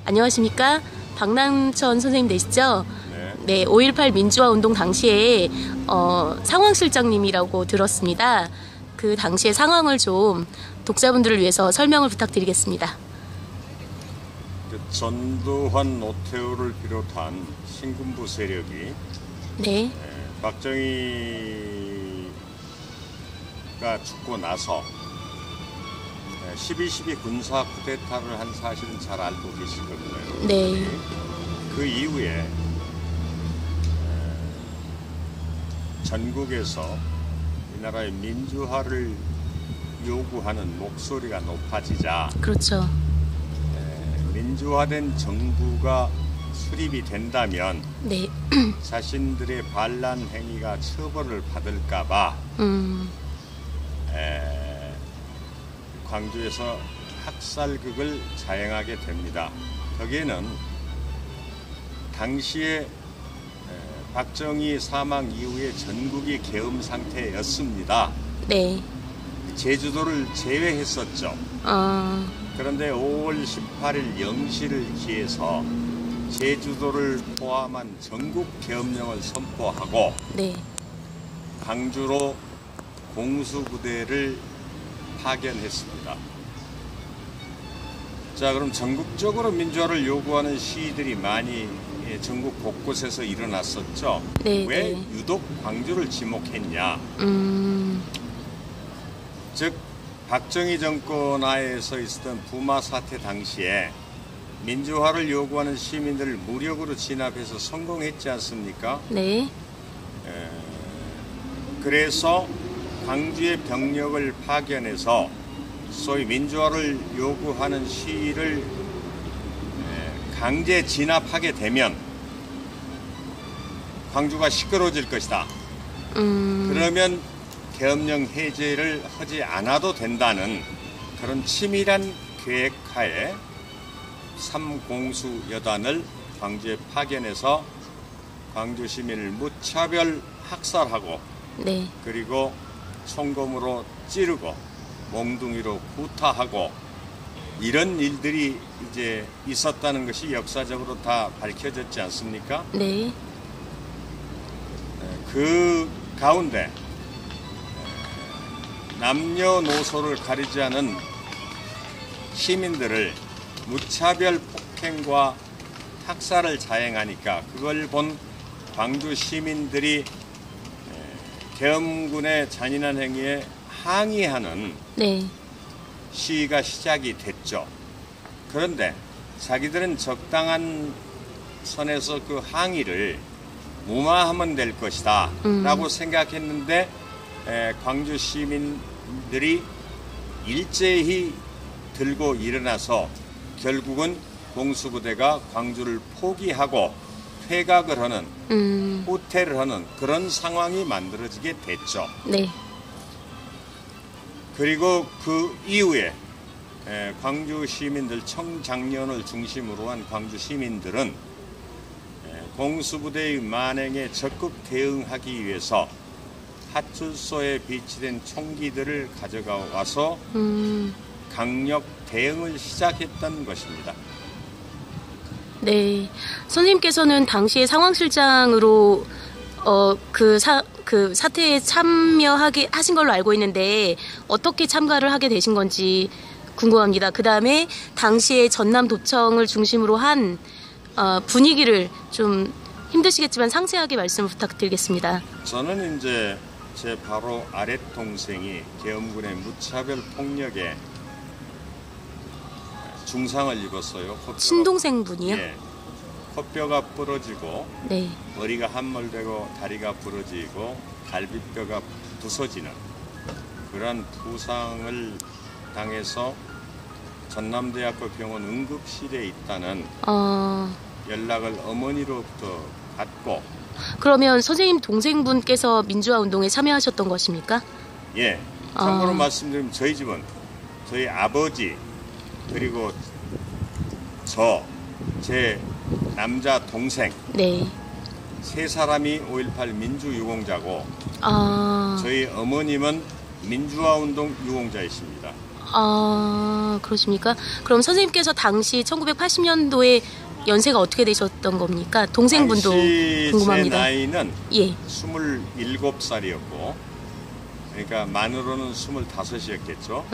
안녕하십니까? 박남천 선생님 되시죠? 네. 네, 5.18 민주화 운동 당시에 상황실장님이라고 들었습니다. 그 당시의 상황을 좀 독자분들을 위해서 설명을 부탁드리겠습니다. 전두환, 노태우를 비롯한 신군부 세력이 네. 박정희가 죽고 나서 12.12 군사 쿠데타를 한 사실은 잘 알고 계실 겁니다. 네. 그 이후에 전국에서 이 나라의 민주화를 요구하는 목소리가 높아지자, 그렇죠. 민주화된 정부가 수립이 된다면 네. 자신들의 반란 행위가 처벌을 받을까봐 광주에서 학살극을 자행하게 됩니다. 거기에는 당시에 박정희 사망 이후에 전국이 계엄 상태였습니다. 네. 제주도를 제외했었죠. 그런데 5월 18일 0시를 기해서 제주도를 포함한 전국 계엄령을 선포하고 네. 광주로 공수부대를 파견했습니다. 자, 그럼 전국적으로 민주화를 요구하는 시위들이 많이 전국 곳곳에서 일어났었죠. 네, 왜 네. 유독 광주를 지목했냐? 즉 박정희 정권 하에서 있었던 부마 사태 당시에 민주화를 요구하는 시민들을 무력으로 진압해서 성공했지 않습니까? 네. 그래서 광주의 병력을 파견해서 소위 민주화를 요구하는 시위를 강제 진압하게 되면 광주가 시끄러워질 것이다. 그러면 계엄령 해제를 하지 않아도 된다는 그런 치밀한 계획하에 삼공수 여단을 광주에 파견해서 광주 시민을 무차별 학살하고 네. 그리고 총검으로 찌르고 몽둥이로 구타하고 이런 일들이 이제 있었다는 것이 역사적으로 다 밝혀졌지 않습니까? 네. 그 가운데 남녀노소를 가리지 않은 시민들을 무차별 폭행과 학살을 자행하니까 그걸 본 광주 시민들이 계엄군의 잔인한 행위에 항의하는 네. 시위가 시작이 됐죠. 그런데 자기들은 적당한 선에서 그 항의를 무마하면 될 것이다 라고 생각했는데 광주 시민들이 일제히 들고 일어나서 결국은 공수부대가 광주를 포기하고 퇴각을 하는 후퇴를 하는 그런 상황이 만들어지게 됐죠. 네. 그리고 그 이후에 광주 시민들 청장년을 중심으로 한 광주 시민들은 공수부대의 만행에 적극 대응하기 위해서 파출소에 비치된 총기들을 가져가 와서 강력 대응을 시작했던 것입니다. 네. 선생님께서는 당시에 상황실장으로 그 사태에 참여하게 하신 걸로 알고 있는데 어떻게 참가를 하게 되신 건지 궁금합니다. 그 다음에 당시에 전남도청을 중심으로 한 분위기를 좀 힘드시겠지만 상세하게 말씀을 부탁드리겠습니다. 저는 이제 제 바로 아랫 동생이 계엄군의 무차별 폭력에 중상을 입었어요. 친동생분이요? 예. 코뼈가 부러지고 네. 머리가 함몰되고 다리가 부러지고 갈비뼈가 부서지는 그러한 부상을 당해서 전남대학교 병원 응급실에 있다는 연락을 어머니로부터 받고. 그러면 선생님 동생분께서 민주화 운동에 참여하셨던 것입니까? 예. 참고로 말씀드리면 저희 집은 저희 아버지 그리고 제 남자 동생 네. 세 사람이 5.18 민주유공자고 저희 어머님은 민주화 운동 유공자이십니다. 아, 그러십니까? 그럼 선생님께서 당시 1980년도에 연세가 어떻게 되셨던 겁니까? 동생분도 당시 궁금합니다. 제 나이는 예. 27살이었고, 그러니까 만으로는 25이었겠죠.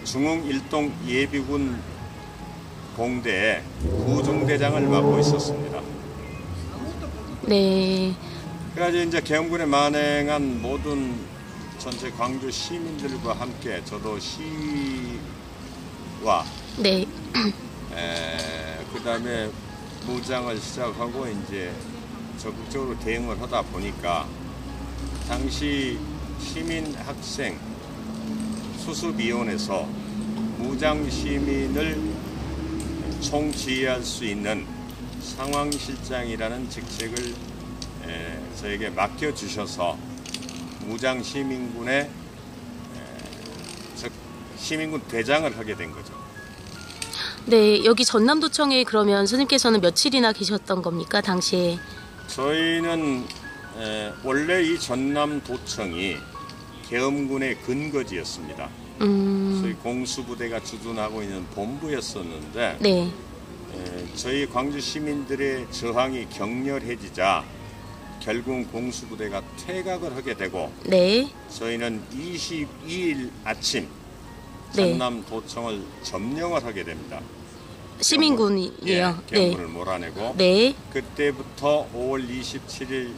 중흥 일동 예비군 공대에 구중대장을 맡고 있었습니다. 네. 그래가지고 이제 계엄군에 만행한 모든 전체 광주 시민들과 함께 저도 시위와 네. 그 다음에 무장을 시작하고 이제 적극적으로 대응을 하다 보니까 당시 시민 학생 수습위원회에서 무장 시민을 총지휘할 수 있는 상황실장이라는 직책을 저에게 맡겨주셔서 무장 시민군의 즉 시민군 대장을 하게 된 거죠. 네, 여기 전남도청에 그러면 선생님께서는 며칠이나 계셨던 겁니까, 당시에? 저희는 원래 이 전남도청이 계엄군의 근거지였습니다. 소위 공수부대가 주둔하고 있는 본부였었는데 네. 저희 광주 시민들의 저항이 격렬해지자 결국 공수부대가 퇴각을 하게 되고 네. 저희는 22일 아침 네. 전남도청을 점령을 하게 됩니다. 시민군이에요. 계엄군을 몰아내고 네. 그때부터 5월 27일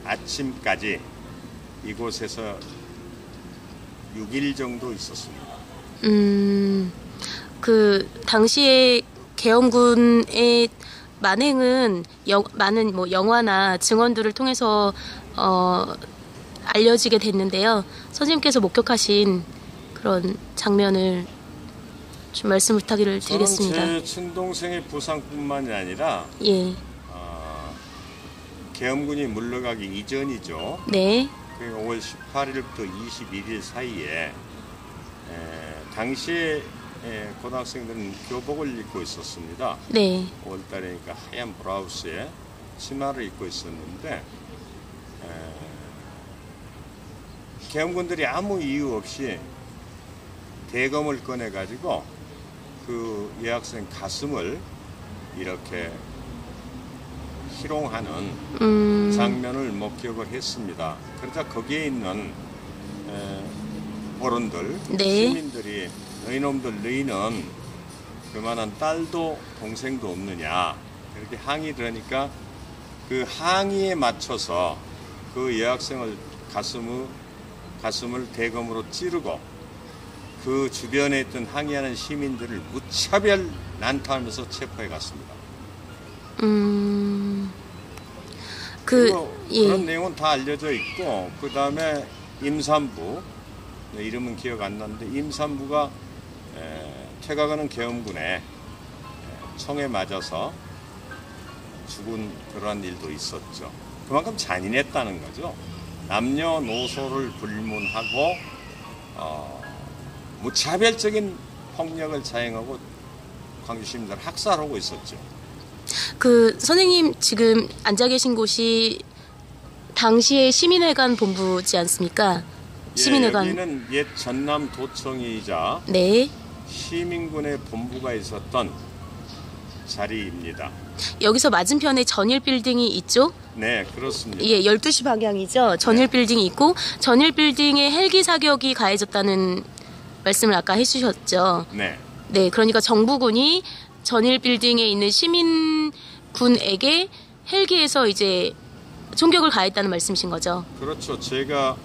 아침까지 이곳에서 6일 정도 있었습니다. 그 당시에 계엄군의 만행은 많은 뭐 영화나 증언들을 통해서 알려지게 됐는데요. 선생님께서 목격하신 그런 장면을 좀 말씀 부탁을 드리겠습니다. 저는 제 친동생의 부상뿐만이 아니라 예. 계엄군이 물러가기 이전이죠. 네. 5월 18일부터 21일 사이에 당시에 고등학생들은 교복을 입고 있었습니다. 네. 5월달이니까 하얀 브라우스에 치마를 입고 있었는데 계엄군들이 아무 이유 없이 대검을 꺼내가지고 그 여학생 가슴을 이렇게 희롱하는 장면을 목격을 했습니다. 그러자 거기에 있는 어른들, 네. 시민들이 너희놈들 너희는 그만한 딸도 동생도 없느냐 이렇게 항의를 하니까 그 항의에 맞춰서 그 여학생을 가슴을 대검으로 찌르고 그 주변에 있던 항의하는 시민들을 무차별 난타하면서 체포해 갔습니다. 그런 내용은 다 알려져 있고 그 다음에 임산부 이름은 기억 안 나는데 임산부가 퇴각하는 계엄군에 총에 맞아서 죽은 그러한 일도 있었죠. 그만큼 잔인했다는 거죠. 남녀노소를 불문하고 무차별적인 폭력을 자행하고 광주 시민들을 학살하고 있었죠. 그 선생님 지금 앉아 계신 곳이 당시의 시민회관 본부지 않습니까? 시민회관. 여기는 옛 전남도청이자 네. 시민군의 본부가 있었던 자리입니다. 여기서 맞은편에 전일빌딩이 있죠? 네, 그렇습니다. 예, 12시 방향이죠. 전일빌딩이 있고 전일빌딩에 헬기 사격이 가해졌다는 말씀을 아까 해주셨죠. 네. 네, 그러니까 정부군이 전일빌딩에 있는 시민군에게 헬기에서 이제 총격을 가했다는 말씀이신 거죠. 그렇죠. 제가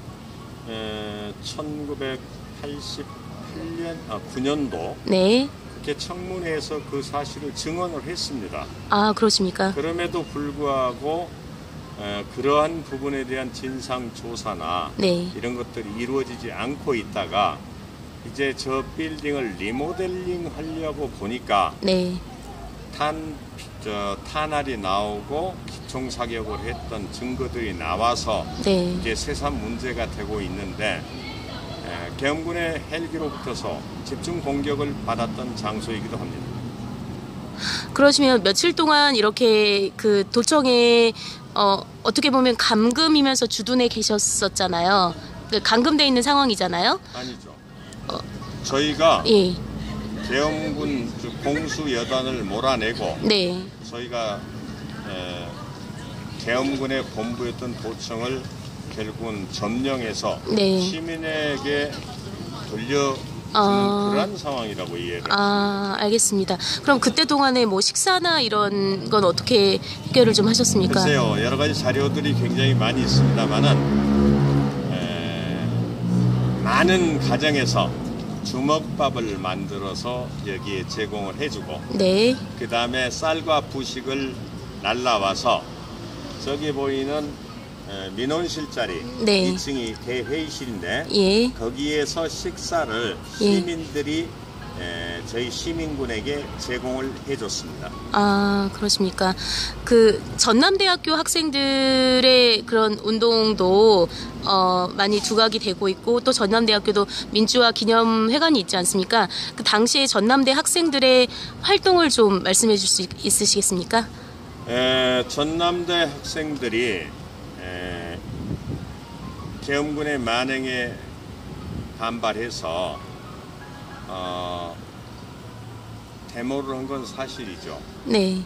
1989년도 네. 국회 청문회에서 그 사실을 증언을 했습니다. 아, 그렇습니까? 그럼에도 불구하고 그러한 부분에 대한 진상 조사나 네. 이런 것들이 이루어지지 않고 있다가 이제 저 빌딩을 리모델링 하려고 보니까 네. 탄알이 나오고 기총 사격을 했던 증거들이 나와서 네. 이제 새삼 문제가 되고 있는데 계엄군의 헬기로부터서 집중 공격을 받았던 장소이기도 합니다. 그러시면 며칠 동안 이렇게 그 도청에 어떻게 보면 감금이면서 주둔해 계셨었잖아요. 감금돼 있는 상황이잖아요. 아니죠. 저희가 예. 계엄군 공수 여단을 몰아내고 네. 저희가 계엄군의 본부였던 도청을 결국은 점령해서 네. 시민에게 돌려주는 그러한 상황이라고 이해를 합니다. 아, 알겠습니다. 그럼 그때 동안에 뭐 식사나 이런 건 어떻게 해결을 좀 하셨습니까? 글쎄요, 여러 가지 자료들이 굉장히 많이 있습니다만은 많은 가정에서 주먹밥을 만들어서 여기에 제공을 해주고 네. 그 다음에 쌀과 부식을 날라와서 저기 보이는 민원실 자리 네. 2층이 대회의실인데 예. 거기에서 식사를 시민들이 저희 시민군에게 제공을 해줬습니다. 아, 그렇습니까? 그 전남대학교 학생들의 그런 운동도 많이 두각이 되고 있고 또 전남대학교도 민주화 기념회관이 있지 않습니까? 그 당시에 전남대 학생들의 활동을 좀 말씀해 줄 수 있으시겠습니까? 전남대 학생들이 계엄군의 만행에 반발해서 데모를 한 건 사실이죠. 네.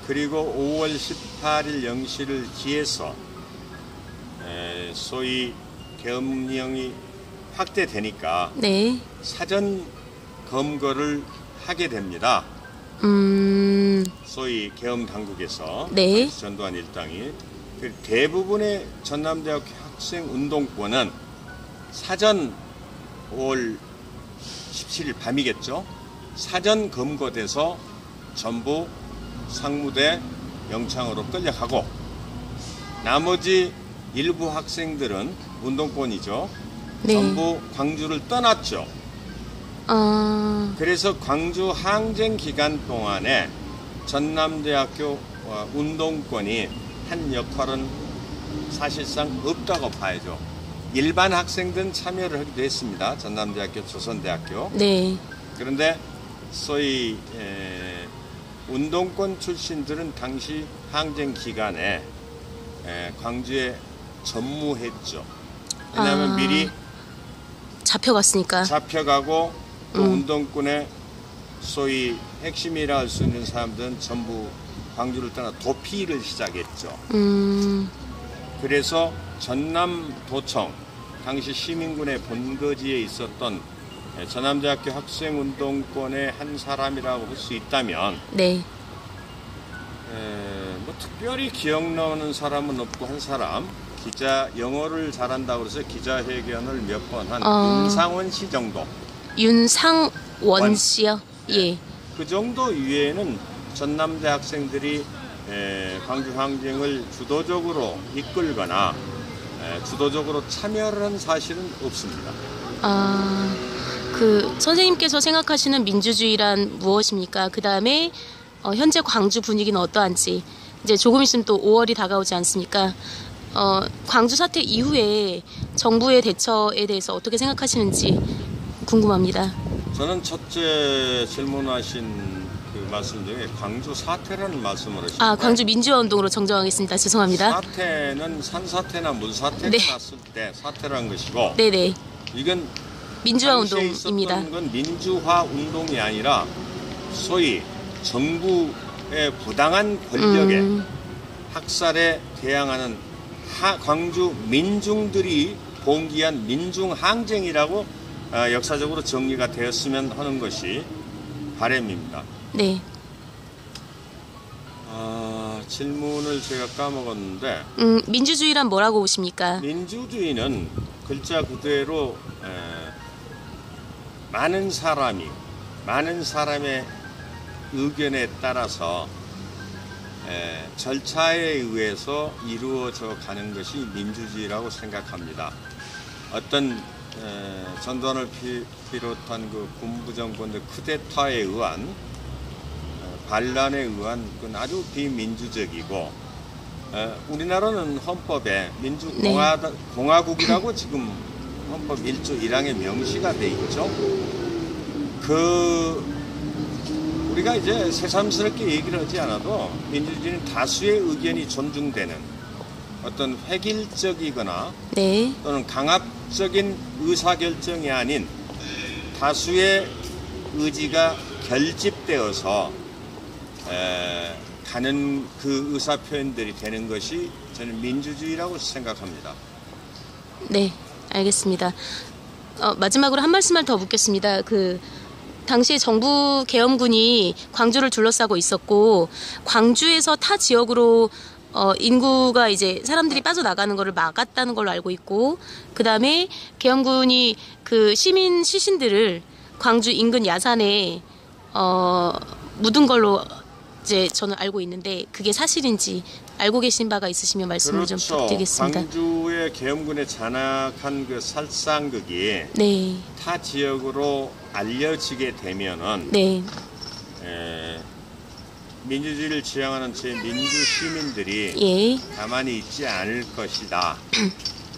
그리고 5월 18일 0시를 기해서 소위 계엄령이 확대되니까 네. 사전 검거를 하게 됩니다. 소위 계엄 당국에서 네. 전두환 일당이 대부분의 전남대학교 학생 운동권은 사전 5월 17일 밤이겠죠. 사전 검거돼서 전부 상무대 영창으로 끌려가고 나머지 일부 학생들은 운동권이죠. 네. 전부 광주를 떠났죠. 그래서 광주 항쟁 기간 동안에 전남대학교 운동권이 한 역할은 사실상 없다고 봐야죠. 일반 학생들은 참여를 하기도 했습니다. 전남대학교, 조선대학교. 네. 그런데 소위 운동권 출신들은 당시 항쟁 기간에 광주에 전무했죠. 왜냐하면 미리 잡혀갔으니까. 잡혀가고 또 운동권의 소위 핵심이라 할 수 있는 사람들은 전부 광주를 떠나 도피를 시작했죠. 그래서 전남도청, 당시 시민군의 본거지에 있었던 전남대학교 학생운동권의 한 사람이라고 할 수 있다면 네. 뭐 특별히 기억나는 사람은 없고 한 사람 기자 영어를 잘한다고 해서 기자회견을 몇 번 한 윤상원 씨 정도. 윤상원 씨요? 예. 그 정도 위에는 전남대 학생들이 광주 항쟁을 주도적으로 이끌거나 주도적으로 참여를 한 사실은 없습니다. 그 선생님께서 생각하시는 민주주의란 무엇입니까? 그 다음에 현재 광주 분위기는 어떠한지. 이제 조금 있으면 또 5월이 다가오지 않습니까? 광주 사태 이후에 정부의 대처에 대해서 어떻게 생각하시는지 궁금합니다. 저는 첫째 질문하신 그 말씀 중에 광주 사태라는 말씀을 하시는데 광주 민주화 운동으로 정정하겠습니다. 죄송합니다. 사태는 산사태나 물사태가 네. 났을 때 사태라는 것이고 네네. 이건 민주화 당시에 운동입니다. 있었던 건 민주화 운동이 아니라 소위 정부의 부당한 권력에 학살에 대항하는 광주 민중들이 봉기한 민중항쟁이라고 역사적으로 정리가 되었으면 하는 것이 바람입니다. 네. 질문을 제가 까먹었는데 민주주의란 뭐라고 보십니까? 민주주의는 글자 그대로 많은 사람의 의견에 따라서 절차에 의해서 이루어져 가는 것이 민주주의라고 생각합니다. 어떤 전두환을 비롯한 그 군부정권의 쿠데타에 의한 반란에 의한 그건 아주 비민주적이고 우리나라는 헌법에 민주공화국이라고 지금 헌법 1조 1항에 명시가 돼 있죠. 우리가 이제 새삼스럽게 얘기를 하지 않아도 민주주의는 다수의 의견이 존중되는 어떤 획일적이거나 네. 또는 강압적인 의사결정이 아닌 다수의 의지가 결집되어서 가는 그 의사 표현들이 되는 것이 저는 민주주의라고 생각합니다. 네, 알겠습니다. 마지막으로 한 말씀만 더 묻겠습니다. 당시 정부 계엄군이 광주를 둘러싸고 있었고, 광주에서 타 지역으로 인구가 이제 사람들이 빠져나가는 것을 막았다는 걸로 알고 있고, 그 다음에 계엄군이 그 시신들을 광주 인근 야산에 묻은 걸로 이제 저는 알고 있는데, 그게 사실인지 알고 계신 바가 있으시면 말씀을 그렇죠. 좀 부탁드리겠습니다. 광주의 계엄군에 잔악한 그 살상극이 네. 타 지역으로 알려지게 되면은 네. 민주주의를 지향하는 제 민주 시민들이 예. 가만히 있지 않을 것이다.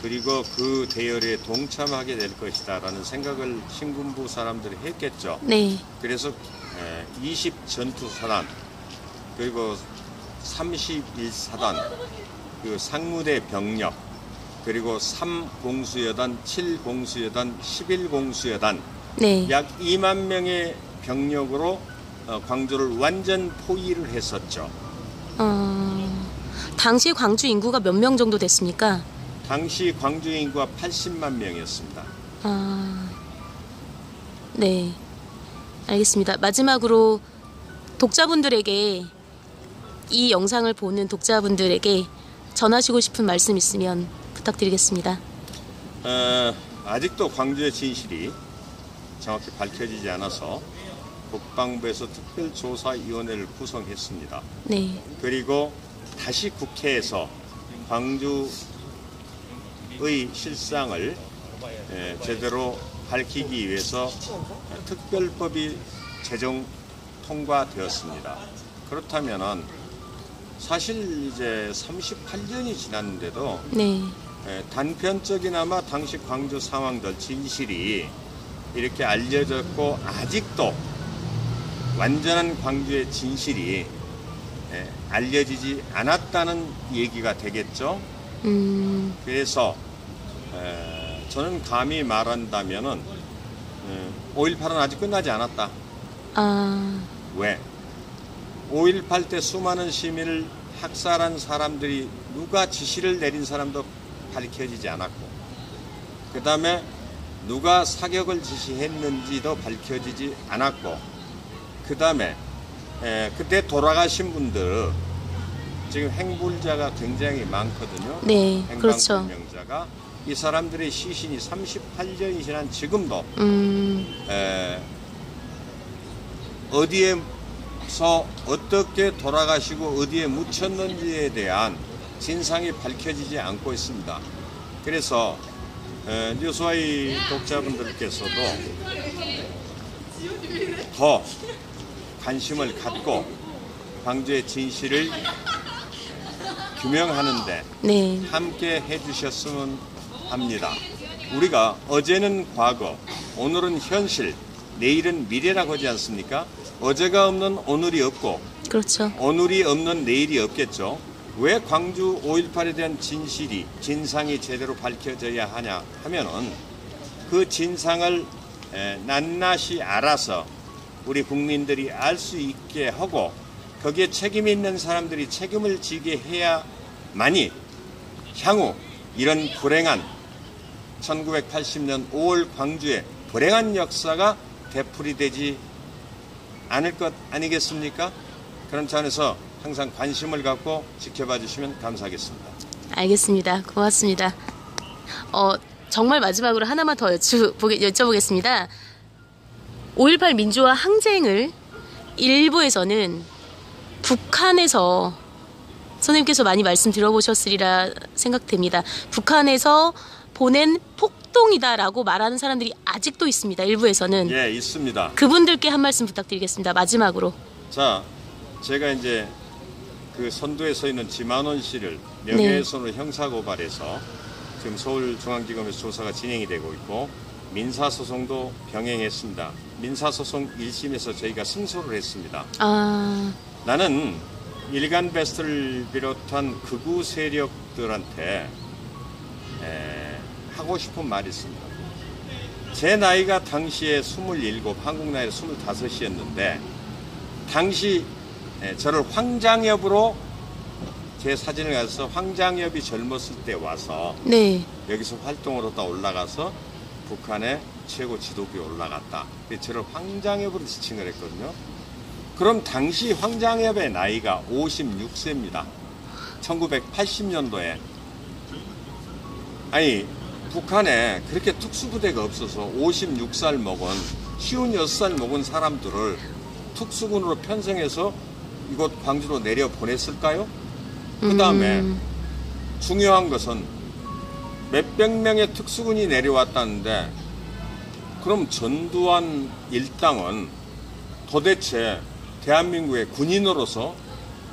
그리고 그 대열에 동참하게 될 것이다라는 생각을 신군부 사람들이 했겠죠. 네. 그래서 20 전투사단 그리고 31사단 그 상무대 병력 그리고 3공수여단, 7공수여단, 11공수여단 네. 약 2만 명의 병력으로 광주를 완전 포위를 했었죠. 당시 광주 인구가 몇 명 정도 됐습니까? 당시 광주 인구가 80만 명이었습니다. 네. 알겠습니다. 마지막으로 독자분들에게, 이 영상을 보는 독자분들에게 전하시고 싶은 말씀 있으면 부탁드리겠습니다. 아직도 광주의 진실이 정확히 밝혀지지 않아서 국방부에서 특별조사위원회를 구성했습니다. 네. 그리고 다시 국회에서 광주의 실상을 제대로 밝히기 위해서 특별법이 제정 통과되었습니다. 그렇다면은 사실 이제 38년이 지났는데도 네. 단편적이나마 당시 광주 상황들 진실이 이렇게 알려졌고 아직도 완전한 광주의 진실이 알려지지 않았다는 얘기가 되겠죠. 그래서 저는 감히 말한다면은 5.18은 아직 끝나지 않았다. 왜? 5.18 때 수많은 시민을 학살한 사람들이 누가 지시를 내린 사람도 밝혀지지 않았고, 그 다음에 누가 사격을 지시했는지도 밝혀지지 않았고, 그 다음에 그때 돌아가신 분들 지금 행불자가 굉장히 많거든요. 네, 그렇죠. 행방불명자가. 이 사람들의 시신이 38년이 지난 지금도 어디에서 어떻게 돌아가시고 어디에 묻혔는지에 대한 진상이 밝혀지지 않고 있습니다. 그래서 뉴스와이 독자분들께서도 더 관심을 갖고 광주의 진실을 규명하는데 네. 함께 해주셨으면 합니다. 우리가 어제는 과거, 오늘은 현실, 내일은 미래라고 하지 않습니까? 어제가 없는 오늘이 없고, 그렇죠. 오늘이 없는 내일이 없겠죠. 왜 광주 5.18에 대한 진상이 제대로 밝혀져야 하냐 하면은 그 진상을 낱낱이 알아서 우리 국민들이 알 수 있게 하고 거기에 책임 있는 사람들이 책임을 지게 해야만이 향후 이런 불행한 1980년 5월 광주의 불행한 역사가 되풀이되지 않을 것 아니겠습니까? 그런 차원에서 항상 관심을 갖고 지켜봐 주시면 감사하겠습니다. 알겠습니다. 고맙습니다. 정말 마지막으로 하나만 더 여쭤보겠습니다. 5.18 민주화 항쟁을 일부에서는 북한에서 선생님께서 많이 말씀 들어보셨으리라 생각됩니다. 북한에서 보낸 폭동이다라고 말하는 사람들이 아직도 있습니다. 일부에서는. 예, 있습니다. 그분들께 한 말씀 부탁드리겠습니다. 마지막으로. 자, 제가 이제 그 선두에 서 있는 지만원 씨를 명예훼손으로 형사고발해서 지금 서울중앙지검에서 조사가 진행이 되고 있고 민사소송도 병행했습니다. 민사소송 1심에서 저희가 승소를 했습니다. 나는 일간 베스트를 비롯한 극우 세력들한테 하고 싶은 말이 있습니다. 제 나이가 당시에 27, 한국 나이로 25이었는데 당시 저를 황장엽으로 제 사진을 가서 황장엽이 젊었을 때 와서 네. 여기서 활동으로 다 올라가서 북한의 최고 지도부에 올라갔다. 저를 황장엽으로 지칭을 했거든요. 그럼 당시 황장엽의 나이가 56세입니다. 1980년도에. 아니 북한에 그렇게 특수부대가 없어서 56살 먹은 56살 먹은 사람들을 특수군으로 편성해서 이곳 광주로 내려 보냈을까요? 그 다음에 중요한 것은 몇백 명의 특수군이 내려왔다는데 그럼 전두환 일당은 도대체 대한민국의 군인으로서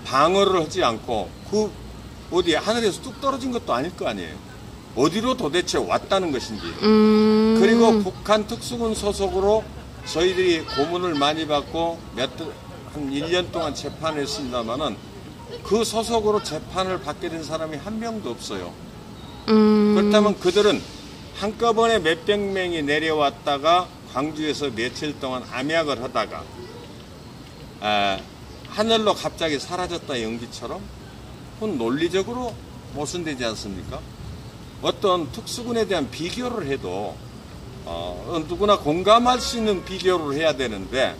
방어를 하지 않고 그 어디 하늘에서 뚝 떨어진 것도 아닐 거 아니에요. 어디로 도대체 왔다는 것인지. 그리고 북한 특수군 소속으로 저희들이 고문을 많이 받고 한 1년 동안 재판을 했습니다마는 그 소속으로 재판을 받게 된 사람이 한 명도 없어요. 그렇다면 그들은 한꺼번에 몇백 명이 내려왔다가 광주에서 며칠 동안 암약을 하다가 하늘로 갑자기 사라졌다 연기처럼 그건 논리적으로 모순되지 않습니까? 어떤 특수군에 대한 비교를 해도 누구나 공감할 수 있는 비교를 해야 되는데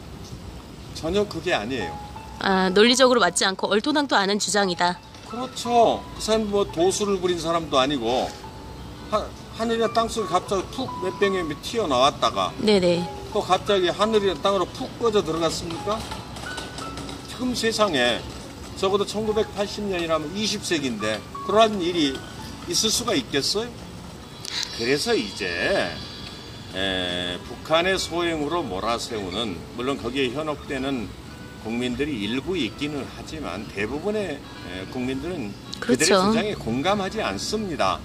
전혀 그게 아니에요. 아, 논리적으로 맞지 않고 얼토당토 않은 주장이다. 그렇죠. 그 사람 뭐 도수를 부린 사람도 아니고 하늘이나 땅속에 갑자기 푹 몇백 명이 튀어나왔다가 네네. 또 갑자기 하늘이나 땅으로 푹 꺼져 들어갔습니까? 지금 세상에 적어도 1980년이라면 20세기인데 그러한 일이 있을 수가 있겠어요? 그래서 이제 북한의 소행으로 몰아세우는 물론 거기에 현혹되는 국민들이 일부 있기는 하지만 대부분의 국민들은 그렇죠. 그들의 주장에 공감하지 않습니다.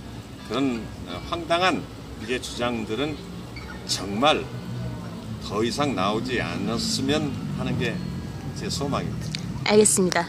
그런 황당한 이제 주장들은 정말 더 이상 나오지 않았으면 하는 게 제 소망입니다. 알겠습니다.